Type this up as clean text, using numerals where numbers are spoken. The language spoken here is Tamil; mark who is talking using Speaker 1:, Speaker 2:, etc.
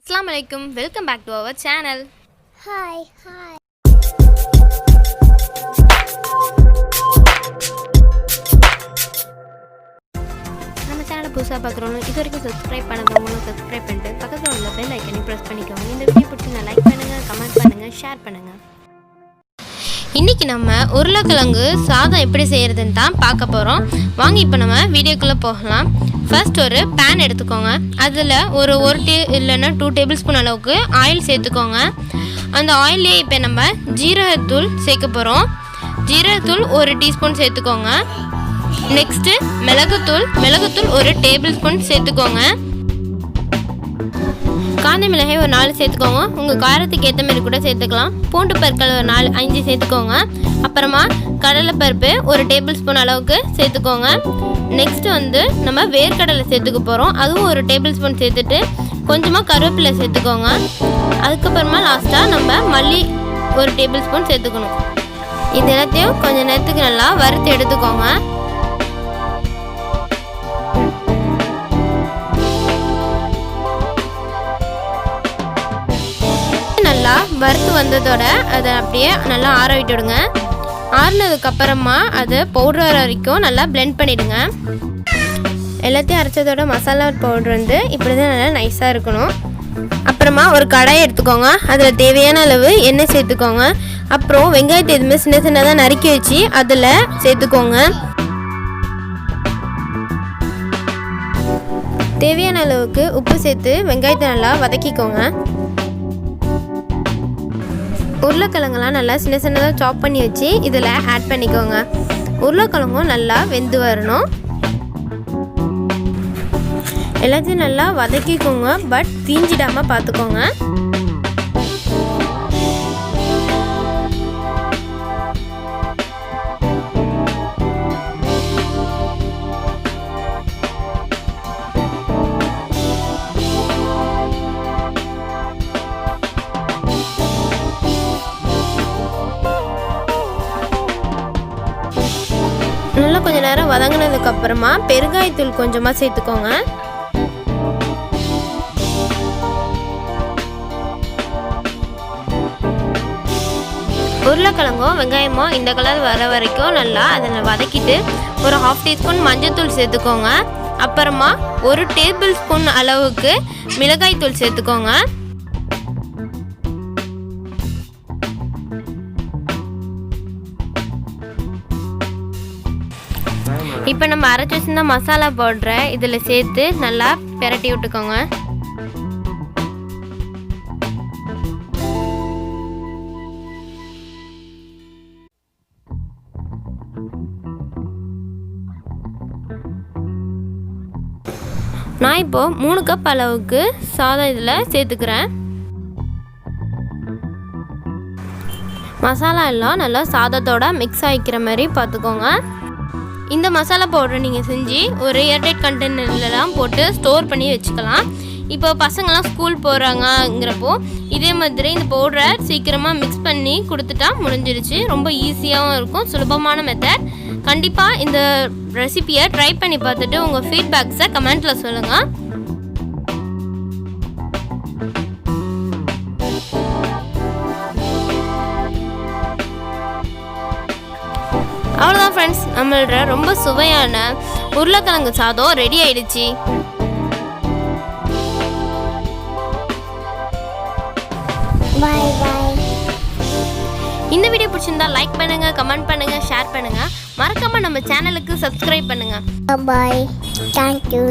Speaker 1: Assalamualaikum, welcome back to our channel.
Speaker 2: Hi.
Speaker 1: நம்ம சேனலை புதுசாக பார்க்குறோம். இது வரைக்கும் சப்ஸ்கிரைப் பண்ணாதவங்களும் சப்ஸ்கிரைப் பண்ணிட்டு பக்கத்தில் உள்ள பெல் ஐக்கனையும் ப்ரெஸ் பண்ணிக்கோங்க. இந்த வீடியோ பிடிச்சி லைக் பண்ணுங்கள், கமெண்ட் பண்ணுங்கள், ஷேர் பண்ணுங்கள். இன்றைக்கி நம்ம உருளைக்கிழங்கு சாதம் எப்படி செய்கிறதுன்னு தான் பார்க்க போகிறோம். வாங்க இப்போ நம்ம வீடியோக்குள்ளே போகலாம். ஃபர்ஸ்ட் ஒரு பேன் எடுத்துக்கோங்க. அதில் ஒரு இல்லைன்னா 2 டேபிள் ஸ்பூன் அளவுக்கு ஆயில் சேர்த்துக்கோங்க. அந்த ஆயிலே இப்போ நம்ம ஜீரகத்தூள் சேர்க்க போகிறோம். ஜீரகத்தூள் 1 டீஸ்பூன் சேர்த்துக்கோங்க. நெக்ஸ்ட்டு மிளகுத்தூள் 1 டேபிள் ஸ்பூன் சேர்த்துக்கோங்க. காஞ்ச மிளகாய் ஒரு 4 சேர்த்துக்கோங்க. உங்கள் காரத்துக்கு ஏற்ற மாதிரி கூட சேர்த்துக்கலாம். பூண்டு பற்கள் ஒரு 4-5 சேர்த்துக்கோங்க. அப்புறமா கடலைப்பருப்பு 1 டேபிள் ஸ்பூன் அளவுக்கு சேர்த்துக்கோங்க. நெக்ஸ்ட்டு நம்ம வேர்க்கடலை சேர்த்துக்க போகிறோம். அதுவும் 1 டேபிள் ஸ்பூன் சேர்த்துட்டு கொஞ்சமாக கருவேப்பிலை சேர்த்துக்கோங்க. அதுக்கப்புறமா லாஸ்ட்டாக நம்ம மல்லி 1 டேபிள் ஸ்பூன் சேர்த்துக்கணும். இது எல்லாத்தையும் கொஞ்சம் நேரத்துக்கு நல்லா வறுத்து எடுத்துக்கோங்க. நல்லா வறுத்து வந்ததோட அதை அப்படியே நல்லா ஆற விட்டுடுங்க. ஆறினதுக்கப்புறமா அதை பவுடர் வரைக்கும் நல்லா பிளெண்ட் பண்ணிவிடுங்க. எல்லாத்தையும் அரைச்சதோட மசாலா பவுடர் இப்படி தான் நல்லா நைஸாக இருக்கணும். அப்புறமா ஒரு கடாயை எடுத்துக்கோங்க. அதில் தேவையான அளவு எண்ணெய் சேர்த்துக்கோங்க. அப்புறம் வெங்காயத்தை எதுவுமே சின்ன சின்னதாக நறுக்கி வச்சு அதில் சேர்த்துக்கோங்க. தேவையான அளவுக்கு உப்பு சேர்த்து வெங்காயத்தை நல்லா வதக்கிக்கோங்க. உருளைக்கிழங்கெல்லாம் நல்லா சின்ன சின்னதாக சாப் பண்ணி வச்சு இதில் ஆட் பண்ணிக்கோங்க. உருளைக்கிழங்கும் நல்லா வெந்து வரணும். எல்லாத்தையும் நல்லா வதக்கிக்கோங்க, பட் தீஞ்சிடாமல் பார்த்துக்கோங்க. நல்லா கொஞ்ச நேரம் வதங்கினதுக்கு அப்புறமா பெருங்காயத்தூள் கொஞ்சமாக சேர்த்துக்கோங்க. உருளைக்கிழங்கும் வெங்காயமும் இந்த கலர் வர வரைக்கும் நல்லா அதை வதக்கிட்டு ஒரு 1/2 டீஸ்பூன் மஞ்சள்தூள் சேர்த்துக்கோங்க. அப்புறமா 1 டேபிள் ஸ்பூன் அளவுக்கு மிளகாய்த்தூள் சேர்த்துக்கோங்க. இப்போ நம்ம அரைச்சி வச்சிருந்த மசாலா பவுடரை இதில் சேர்த்து நல்லா பிரட்டி விட்டுக்கோங்க. நான் இப்போ 3 கப் அளவுக்கு சாதம் இதில் சேர்த்துக்கிறேன். மசாலா எல்லாம் நல்லா சாதத்தோட மிக்ஸ் ஆகிக்கிற மாதிரி பார்த்துக்கோங்க. இந்த மசாலா பவுடரை நீங்கள் செஞ்சு ஒரு ஏர்டைட் கண்டெய்னர்லாம் போட்டு ஸ்டோர் பண்ணி வச்சுக்கலாம். இப்போ பசங்கள்லாம் ஸ்கூல் போகிறாங்கங்கிறப்போ இதே மாதிரி இந்த பவுடரை சீக்கிரமாக மிக்ஸ் பண்ணி கொடுத்துட்டா முடிஞ்சிருச்சு. ரொம்ப ஈஸியாகவும் இருக்கும், சுலபமான மெத்தட். கண்டிப்பாக இந்த ரெசிபியை ட்ரை பண்ணி பார்த்துட்டு உங்கள் ஃபீட்பேக்ஸை கமெண்ட்டில் சொல்லுங்கள். அவ்வளோதான் ஃப்ரெண்ட்ஸ், நம்மளோட ரொம்ப சுவையான உருளைக்கிழங்கு சாதம் ரெடி ஆயிடுச்சு.
Speaker 2: Bye.
Speaker 1: இந்த வீடியோ பிடிச்சிருந்தா லைக் பண்ணுங்க, கமெண்ட் பண்ணுங்க, ஷேர் பண்ணுங்க. மறக்காம நம்ம சேனலுக்கு சப்ஸ்கிரைப் பண்ணுங்க.
Speaker 2: Bye. Thank you.